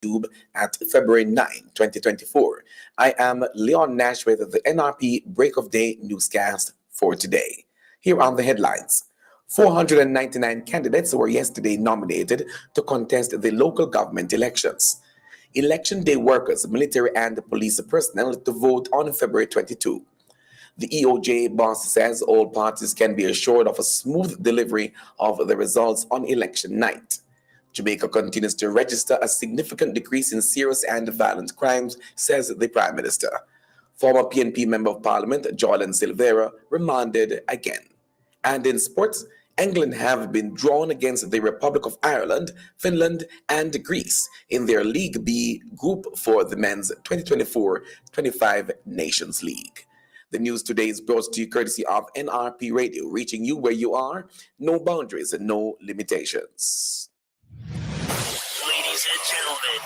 YouTube at February 9, 2024. I am Leon Nash with the NRP Break of Day newscast for today. Here are the headlines. 499 candidates were yesterday nominated to contest the local government elections. Election day workers, military and police personnel to vote on February 22. The EOJ boss says all parties can be assured of a smooth delivery of the results on election night. Jamaica continues to register a significant decrease in serious and violent crimes, says the Prime Minister. Former PNP Member of Parliament Jordan Silvera remanded again. And in sports, England have been drawn against the Republic of Ireland, Finland, and Greece in their League B group for the men's 2024-25 Nations League. The news today is brought to you courtesy of NRP Radio, reaching you where you are, no boundaries and no limitations. Ladies and gentlemen,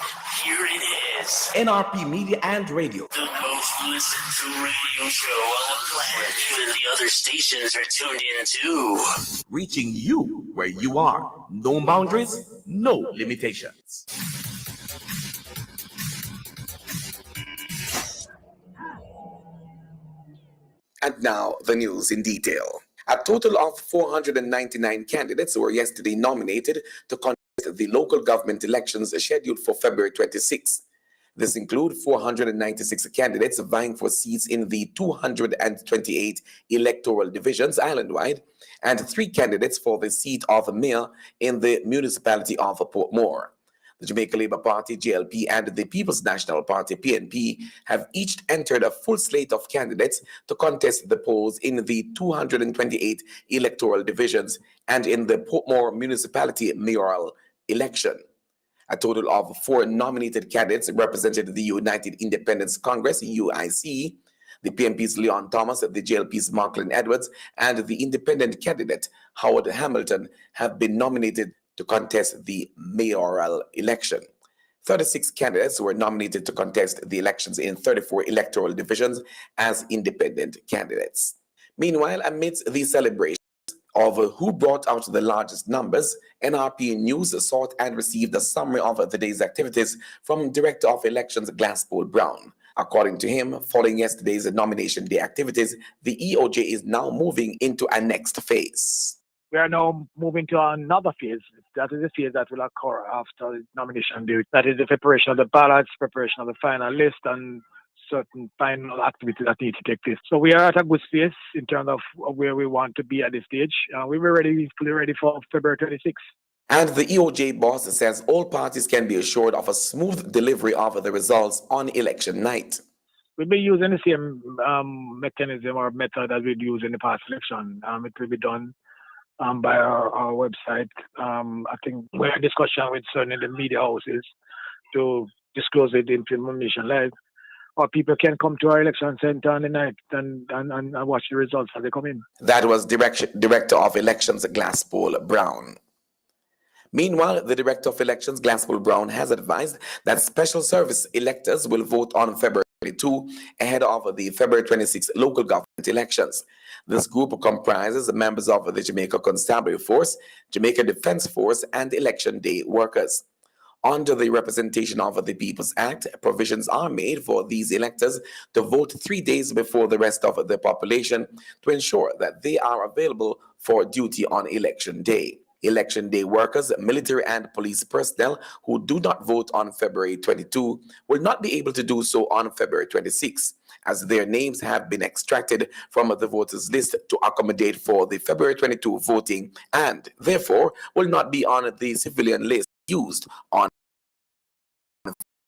here it is. NRP Media and Radio. The most listened to radio show on the planet. Even the other stations are tuned in too. Reaching you where you are. No boundaries, no limitations. And now the news in detail. A total of 499 candidates were yesterday nominated to contest the local government elections scheduled for February 26. This includes 496 candidates vying for seats in the 228 electoral divisions island-wide and 3 candidates for the seat of mayor in the municipality of Portmore. The Jamaica Labour Party, JLP, and the People's National Party, PNP, have each entered a full slate of candidates to contest the polls in the 228 electoral divisions and in the Portmore municipality mayoral election. A total of 4 nominated candidates represented the United Independence Congress, UIC, the PNP's Leon Thomas, the JLP's Marklin Edwards, and the independent candidate Howard Hamilton have been nominated to contest the mayoral election. 36 candidates were nominated to contest the elections in 34 electoral divisions as independent candidates. Meanwhile, amidst the celebration of who brought out the largest numbers, NRP News sought and received a summary of the day's activities from Director of Elections Glasspool Brown. According to him, following yesterday's nomination day activities, the EOJ is now moving into a next phase. We are now moving to another phase. That is the phase that will occur after the nomination day. That is the preparation of the ballots, preparation of the final list, and certain final activities that need to take place. So we are at a good space in terms of where we want to be at this stage. We were fully ready for February 26th. And the EOJ boss says all parties can be assured of a smooth delivery of the results on election night. We'll be using the same mechanism or method as we'd used in the past election. It will be done by our website. I think we're in discussion with certain the media houses to disclose the information live. Or people can come to our election center on the night and watch the results as they come in. That was Director of Elections Glasspool Brown. Meanwhile, the Director of Elections Glasspool Brown has advised that special service electors will vote on February 22 ahead of the February 26 local government elections. This group comprises members of the Jamaica Constabulary Force, Jamaica Defense Force, and election day workers. Under the Representation of the People's Act, provisions are made for these electors to vote 3 days before the rest of the population to ensure that they are available for duty on election day. Election day workers, military and police personnel who do not vote on February 22 will not be able to do so on February 26, as their names have been extracted from the voters list to accommodate for the February 22 voting and therefore will not be on the civilian list used on.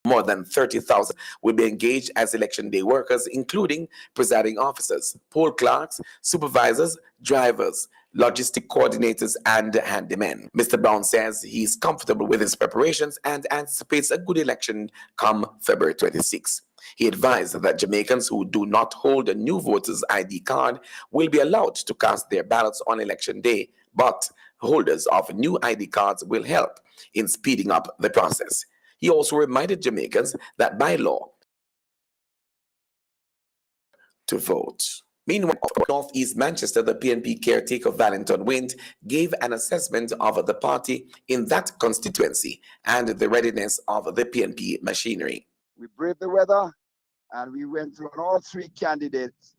More than 30,000 will be engaged as election day workers, including presiding officers, poll clerks, supervisors, drivers, logistic coordinators, and handymen. Mr. Brown says he's comfortable with his preparations and anticipates a good election come February 26. He advised that Jamaicans who do not hold a new voter's ID card will be allowed to cast their ballots on election day, but holders of new ID cards will help in speeding up the process. He also reminded Jamaicans that by law to vote. Meanwhile, Northeast Manchester, the PNP caretaker Valentin Wint gave an assessment of the party in that constituency and the readiness of the PNP machinery. We braved the weather and we went through, and all three candidates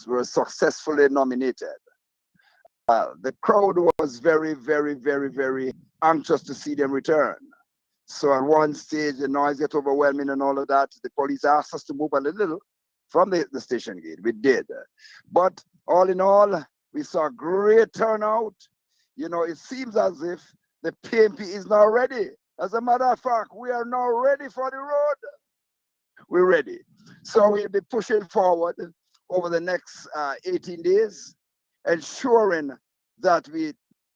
were successfully nominated. The crowd was very, very, very, very anxious to see them return. So at one stage, the noise got overwhelming and all of that. The police asked us to move a little from the station gate. We did. But all in all, we saw a great turnout. You know, it seems as if the PNP is now ready. As a matter of fact, we are now ready for the road. We're ready. So we'll be pushing forward over the next 18 days, ensuring that we,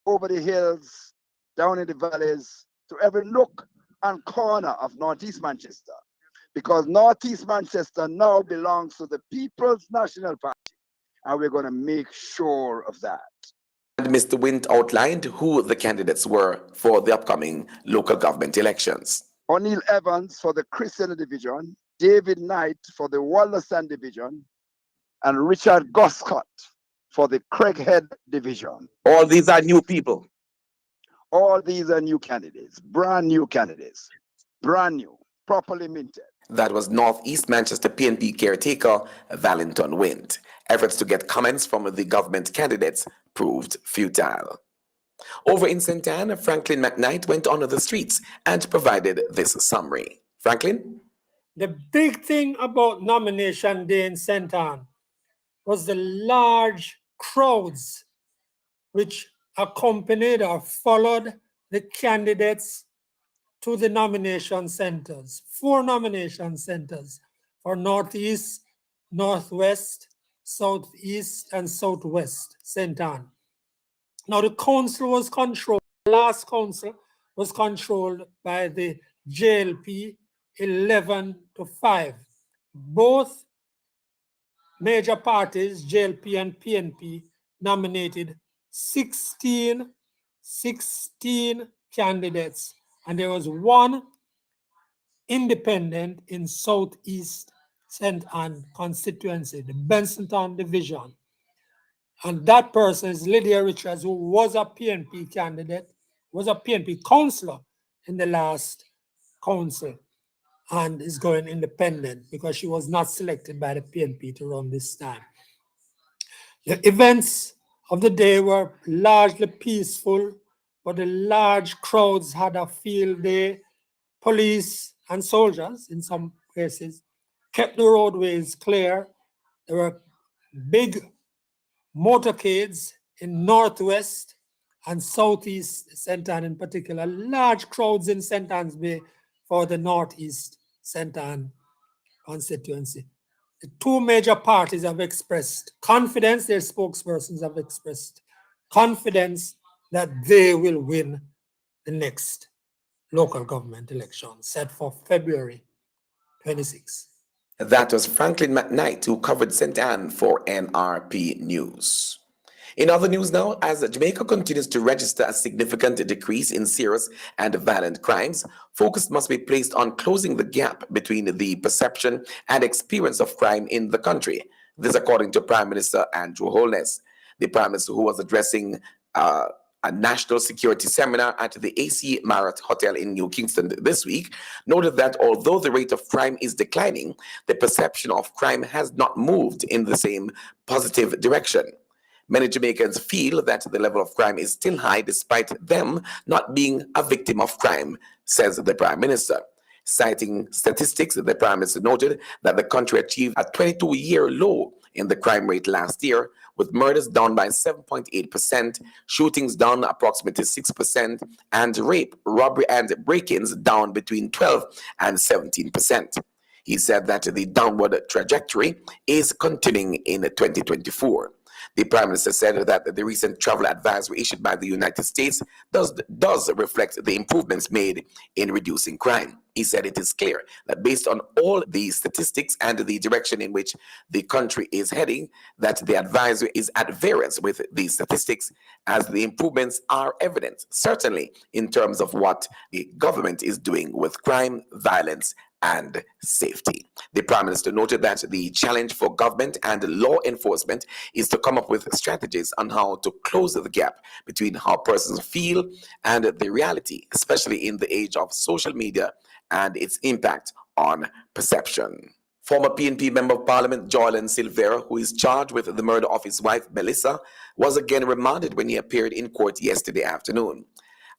over the hills, down in the valleys, to every nook and corner of Northeast Manchester, because Northeast Manchester now belongs to the People's National Party, and we're going to make sure of that. And Mr. Wint outlined who the candidates were for the upcoming local government elections. O'Neill Evans for the Christian division, David Knight for the Wallaston division, and Richard Goscott for the Craighead division. All these are new people. All these are new candidates, brand new candidates, brand new, properly minted. That was Northeast Manchester PNP caretaker Valentin Wint. Efforts to get comments from the government candidates proved futile. Over in St. Anne, Franklin McKnight went on the streets and provided this summary. Franklin? The big thing about nomination day in St. Anne was the large crowds which accompanied or followed the candidates to the nomination centers. 4 nomination centers for Northeast, Northwest, Southeast, and Southwest St. Anne. Now the council was controlled, the last council was controlled by the JLP 11-5. Both major parties, JLP and PNP, nominated 16 candidates, and there was 1 independent in Southeast St. Anne constituency, the Bensonton division. And that person is Lydia Richards, who was a PNP candidate, was a PNP councillor in the last council, and is going independent because she was not selected by the PNP to run this time. The events of the day were largely peaceful, but the large crowds had a field day. Police and soldiers, in some cases, kept the roadways clear. There were big motorcades in Northwest and Southeast St. Anne in particular, large crowds in St. Anne's Bay for the Northeast St. Anne constituency. The 2 major parties have expressed confidence, their spokespersons have expressed confidence that they will win the next local government election set for February 26. That was Franklin McKnight, who covered St. Anne for NRP News. In other news now, as Jamaica continues to register a significant decrease in serious and violent crimes, focus must be placed on closing the gap between the perception and experience of crime in the country. This according to Prime Minister Andrew Holness. The Prime Minister, who was addressing a national security seminar at the AC Marriott Hotel in New Kingston this week, noted that although the rate of crime is declining, the perception of crime has not moved in the same positive direction. Many Jamaicans feel that the level of crime is still high despite them not being a victim of crime, says the Prime Minister. Citing statistics, the Prime Minister noted that the country achieved a 22-year low in the crime rate last year, with murders down by 7.8%, shootings down approximately 6%, and rape, robbery, and break-ins down between 12 and 17%. He said that the downward trajectory is continuing in 2024. The Prime Minister said that the recent travel advisory issued by the United States does reflect the improvements made in reducing crime. He said it is clear that based on all the statistics and the direction in which the country is heading, that the advisory is at variance with these statistics, as the improvements are evident, certainly in terms of what the government is doing with crime, violence, and safety. The Prime Minister noted that the challenge for government and law enforcement is to come up with strategies on how to close the gap between how persons feel and the reality, especially in the age of social media and its impact on perception. Former PNP Member of Parliament Joylan Silvera, who is charged with the murder of his wife Melissa, was again remanded when he appeared in court yesterday afternoon.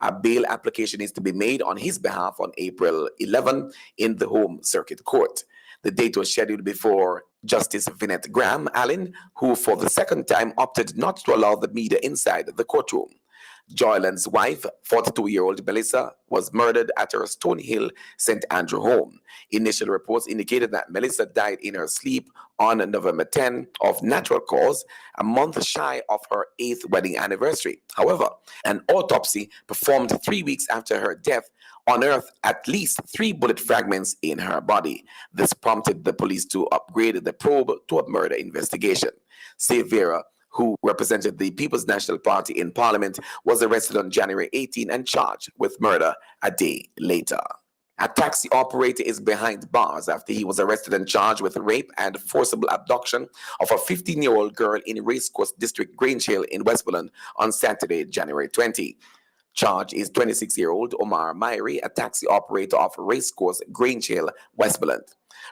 A bail application is to be made on his behalf on April 11 in the Home Circuit Court. The date was scheduled before Justice Vinette Graham Allen, who for the second time opted not to allow the media inside the courtroom. Joylan's wife, 42-year-old Melissa, was murdered at her Stonehill St. Andrew home. Initial reports indicated that Melissa died in her sleep on November 10 of natural cause, a month shy of her 8th wedding anniversary. However, an autopsy performed 3 weeks after her death unearthed at least 3 bullet fragments in her body. This prompted the police to upgrade the probe to a murder investigation. Silvera, who represented the People's National Party in Parliament, was arrested on January 18 and charged with murder a day later. A taxi operator is behind bars after he was arrested and charged with rape and forcible abduction of a 15-year-old girl in Racecourse District, Grange Hill in Westmoreland on Saturday, January 20. Charge is 26-year-old Omar Myrie, a taxi operator of Racecourse, Grange Hill, Westmoreland.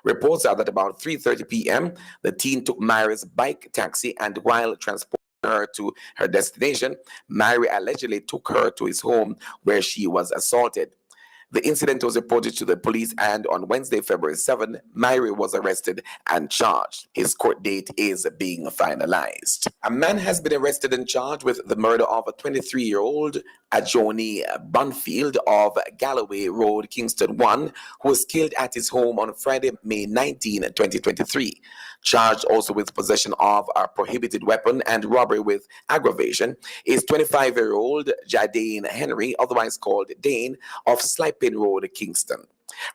Reports are that about 3:30 p.m., the teen took Myrie's bike taxi, and while transporting her to her destination, Myrie allegedly took her to his home where she was assaulted. The incident was reported to the police, and on Wednesday, February 7, Myrie was arrested and charged. His court date is being finalized. A man has been arrested and charged with the murder of a 23-year-old Ajoni Bunfield of Galloway Road, Kingston 1, who was killed at his home on Friday, May 19, 2023. Charged also with possession of a prohibited weapon and robbery with aggravation is 25-year-old Jadane Henry, otherwise called Dane, of Slipin Road, Kingston.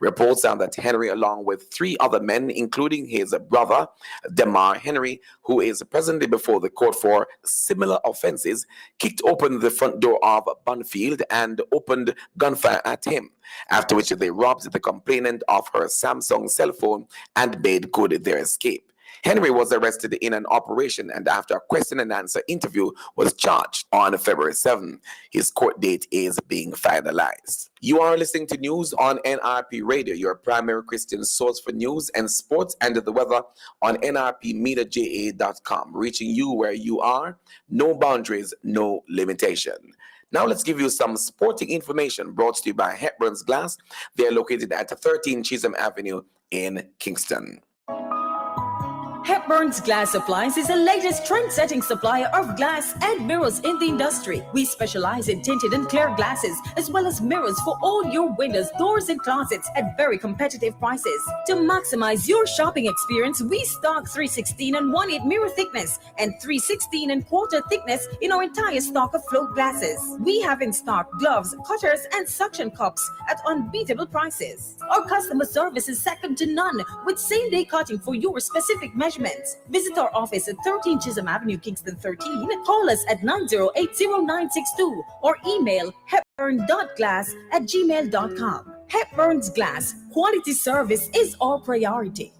Reports are that Henry, along with 3 other men, including his brother, Demar Henry, who is presently before the court for similar offenses, kicked open the front door of Bunfield and opened gunfire at him, after which they robbed the complainant of her Samsung cell phone and made good their escape. Henry was arrested in an operation and after a question and answer interview was charged on February 7. His court date is being finalized. You are listening to news on NRP Radio, your primary Christian source for news and sports and the weather on nrpmediaja.com, reaching you where you are, no boundaries, no limitation. Now let's give you some sporting information brought to you by Hepburn's Glass. They are located at 13 Chisholm Avenue in Kingston. Hepburn's Glass Supplies is the latest trend-setting supplier of glass and mirrors in the industry. We specialize in tinted and clear glasses, as well as mirrors for all your windows, doors, and closets at very competitive prices. To maximize your shopping experience, we stock 316 and 1/8 mirror thickness and 316 and quarter thickness in our entire stock of float glasses. We have in stock gloves, cutters, and suction cups at unbeatable prices. Our customer service is second to none, with same-day cutting for your specific measurements. Visit our office at 13 Chisholm Avenue, Kingston 13. Call us at 9080962 or email hepburn.glass@gmail.com. Hepburn's Glass, quality service is our priority.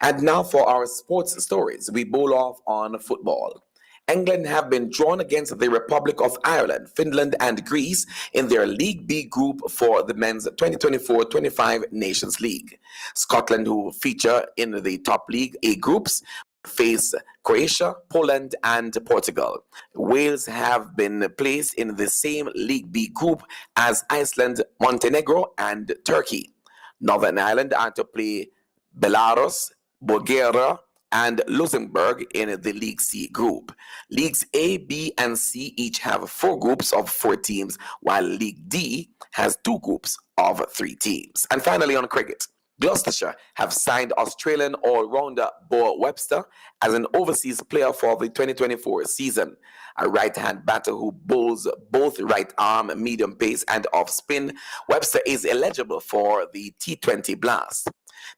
And now for our sports stories. We bowl off on football. England have been drawn against the Republic of Ireland, Finland, and Greece in their League B group for the men's 2024-25 Nations League. Scotland, who feature in the top League A groups, face Croatia, Poland, and Portugal. Wales have been placed in the same League B group as Iceland, Montenegro, and Turkey. Northern Ireland are to play Belarus, Bulgaria, and Luxembourg in the League C group. Leagues A, B, and C each have 4 groups of 4 teams, while League D has 2 groups of 3 teams. And finally, on cricket, Gloucestershire have signed Australian all-rounder Bo Webster as an overseas player for the 2024 season. A right-hand batter who bowls both right arm, medium pace, and off spin, Webster is eligible for the T20 Blast.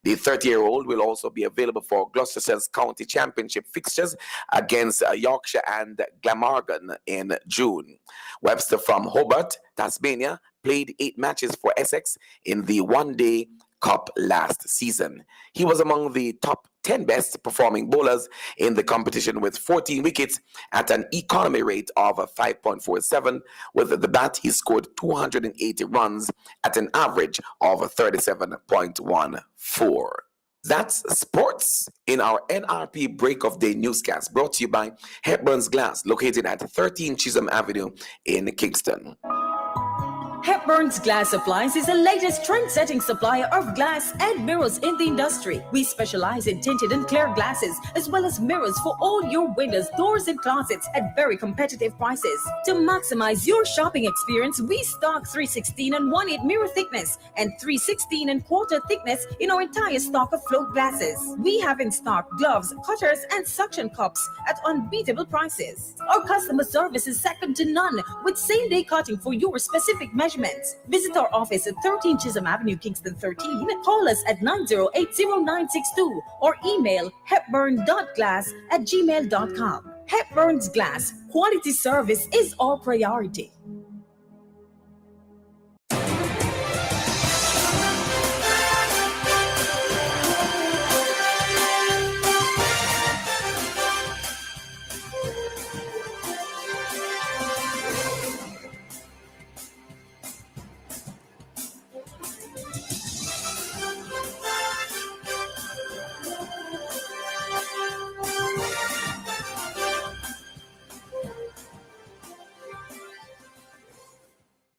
The 30-year-old will also be available for Gloucestershire's county championship fixtures against Yorkshire and Glamorgan in June. Webster from Hobart, Tasmania, played 8 matches for Essex in the one-day Cup last season. He was among the top 10 best performing bowlers in the competition with 14 wickets at an economy rate of 5.47. With the bat, he scored 280 runs at an average of 37.14. That's sports in our NRP Break of Day newscast, brought to you by Hepburn's Glass, located at 13 Chisholm Avenue in Kingston. Hepburn's Glass Supplies is the latest trend-setting supplier of glass and mirrors in the industry. We specialize in tinted and clear glasses, as well as mirrors for all your windows, doors, and closets at very competitive prices. To maximize your shopping experience, we stock 316 and 1/8 mirror thickness and 316 and quarter thickness in our entire stock of float glasses. We have in stock gloves, cutters, and suction cups at unbeatable prices. Our customer service is second to none, with same-day cutting for your specific measurements. Visit our office at 13 Chisholm Avenue, Kingston 13. Call us at 908-0962 or email hepburn.glass@gmail.com. Hepburn's Glass, quality service is our priority.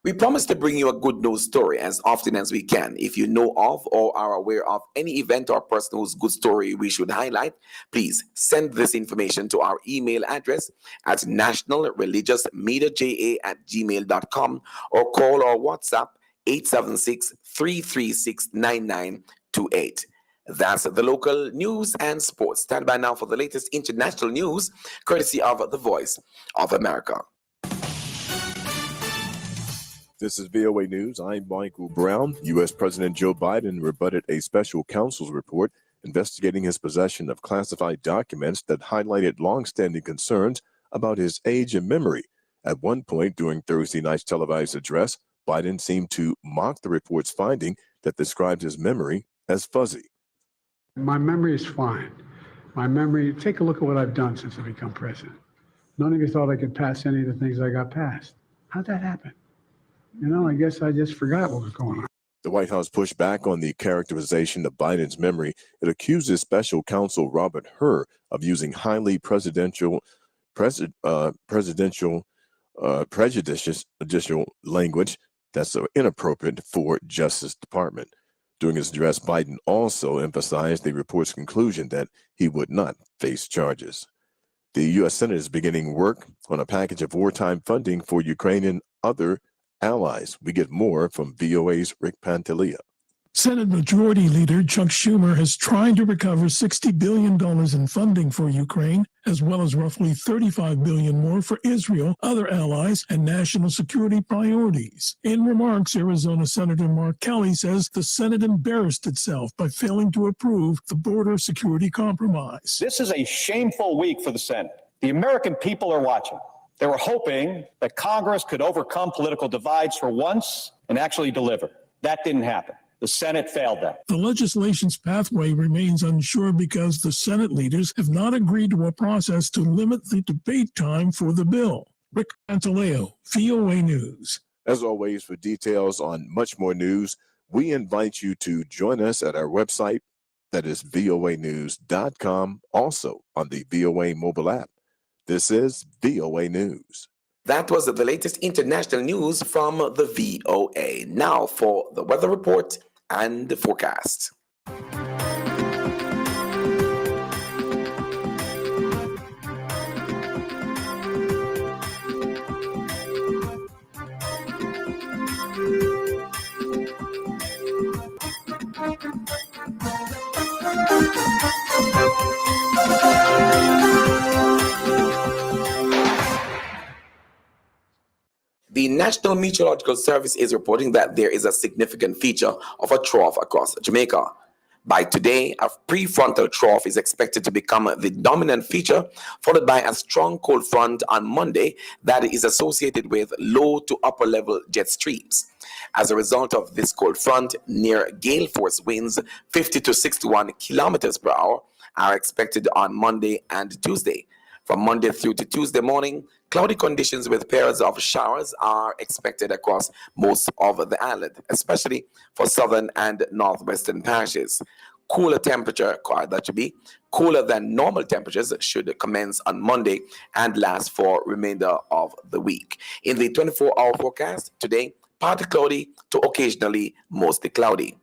We promise to bring you a good news story as often as we can. If you know of or are aware of any event or person whose good story we should highlight, please send this information to our email address at nationalreligiousmediaja@gmail.com or call or WhatsApp 876-336-9928. That's the local news and sports. Stand by now for the latest international news, courtesy of the Voice of America. This is VOA News. I'm Michael Brown. U.S. President Joe Biden rebutted a special counsel's report investigating his possession of classified documents that highlighted longstanding concerns about his age and memory. At one point during Thursday night's televised address, Biden seemed to mock the report's finding that described his memory as fuzzy. My memory is fine. My memory, take a look at what I've done since I become president. None of you thought I could pass any of the things I got passed. How'd that happen? You know, I guess I just forgot what was going on. The White House pushed back on the characterization of Biden's memory. It accuses special counsel Robert Hur of using highly prejudicial language that's inappropriate for Justice Department. During his address, Biden also emphasized the report's conclusion that he would not face charges. The U.S. Senate is beginning work on a package of wartime funding for Ukraine and other allies. We get more from VOA's Rick Pantaleo. Senate Majority Leader Chuck Schumer has tried to recover $60 billion in funding for Ukraine, as well as roughly $35 billion more for Israel, other allies, and national security priorities. In remarks, Arizona Senator Mark Kelly says the Senate embarrassed itself by failing to approve the border security compromise. This is a shameful week for the Senate. The American people are watching. They were hoping that Congress could overcome political divides for once and actually deliver. That didn't happen. The Senate failed them. The legislation's pathway remains unsure because the Senate leaders have not agreed to a process to limit the debate time for the bill. Rick Pantaleo, VOA News. As always, for details on much more news, we invite you to join us at our website, that is voanews.com, also on the VOA mobile app. This is VOA News. That was the latest international news from the VOA. Now for the weather report and the forecast. The National Meteorological Service is reporting that there is a significant feature of a trough across Jamaica. By today, a prefrontal trough is expected to become the dominant feature, followed by a strong cold front on Monday that is associated with low to upper level jet streams. As a result of this cold front, near gale force winds 50 to 61 kilometers per hour are expected on Monday and Tuesday. From Monday through to Tuesday morning, cloudy conditions with periods of showers are expected across most of the island, especially for southern and northwestern parishes. Cooler temperature, that should be cooler than normal temperatures, should commence on Monday and last for remainder of the week. In the 24-hour forecast today, partly cloudy to occasionally mostly cloudy.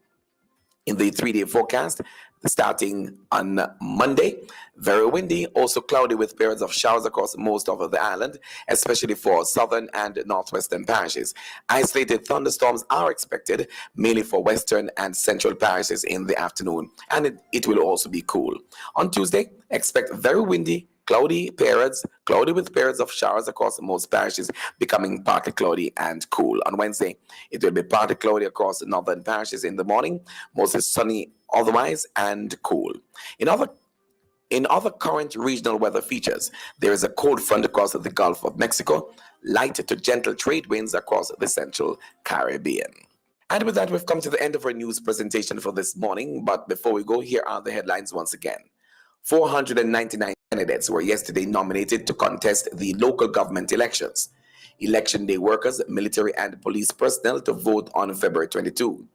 In the 3-day forecast, starting on Monday, very windy, also cloudy with periods of showers across most of the island, especially for southern and northwestern parishes. Isolated thunderstorms are expected, mainly for western and central parishes in the afternoon, and it will also be cool. On Tuesday, expect very windy, cloudy with periods of showers across most parishes, becoming partly cloudy and cool. On Wednesday, it will be partly cloudy across the northern parishes in the morning, mostly sunny otherwise, and cool. In other current regional weather features, there is a cold front across the Gulf of Mexico, light to gentle trade winds across the central Caribbean. And with that, we've come to the end of our news presentation for this morning. But before we go, here are the headlines once again. 499 candidates were yesterday nominated to contest the local government elections. Election day workers, military and police personnel to vote on February 22.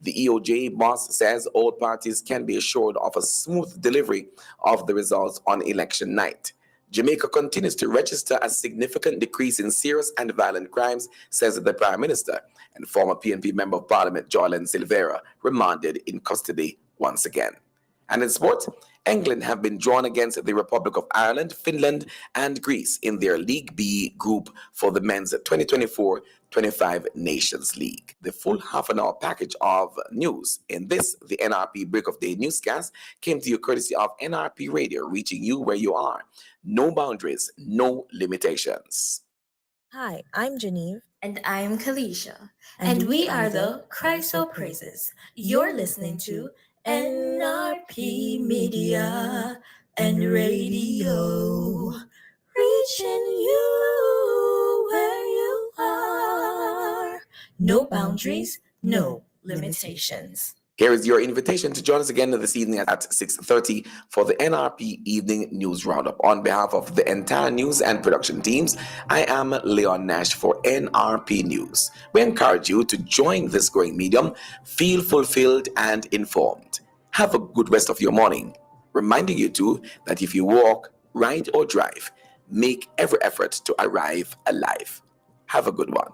The EOJ boss says all parties can be assured of a smooth delivery of the results on election night. Jamaica continues to register a significant decrease in serious and violent crimes, says the Prime Minister, and former PNP Member of Parliament Joylan Silvera remanded in custody once again. And in sports, England have been drawn against the Republic of Ireland, Finland, and Greece in their League B group for the men's 2024-25 Nations League. The full half-an-hour package of news in this, the NRP Break of Day newscast, came to you courtesy of NRP Radio, reaching you where you are. No boundaries, no limitations. Hi, I'm Genevieve. And I'm Kalisha. And we are the Chryso Praises. You're listening to NRP Media and Radio. Reaching you where you are. No boundaries, no limitations. Here is your invitation to join us again this evening at 6:30 for the NRP Evening News Roundup. On behalf of the entire news and production teams, I am Leon Nash for NRP News. We encourage you to join this growing medium, feel fulfilled and informed. Have a good rest of your morning. Reminding you too that if you walk, ride or drive, make every effort to arrive alive. Have a good one.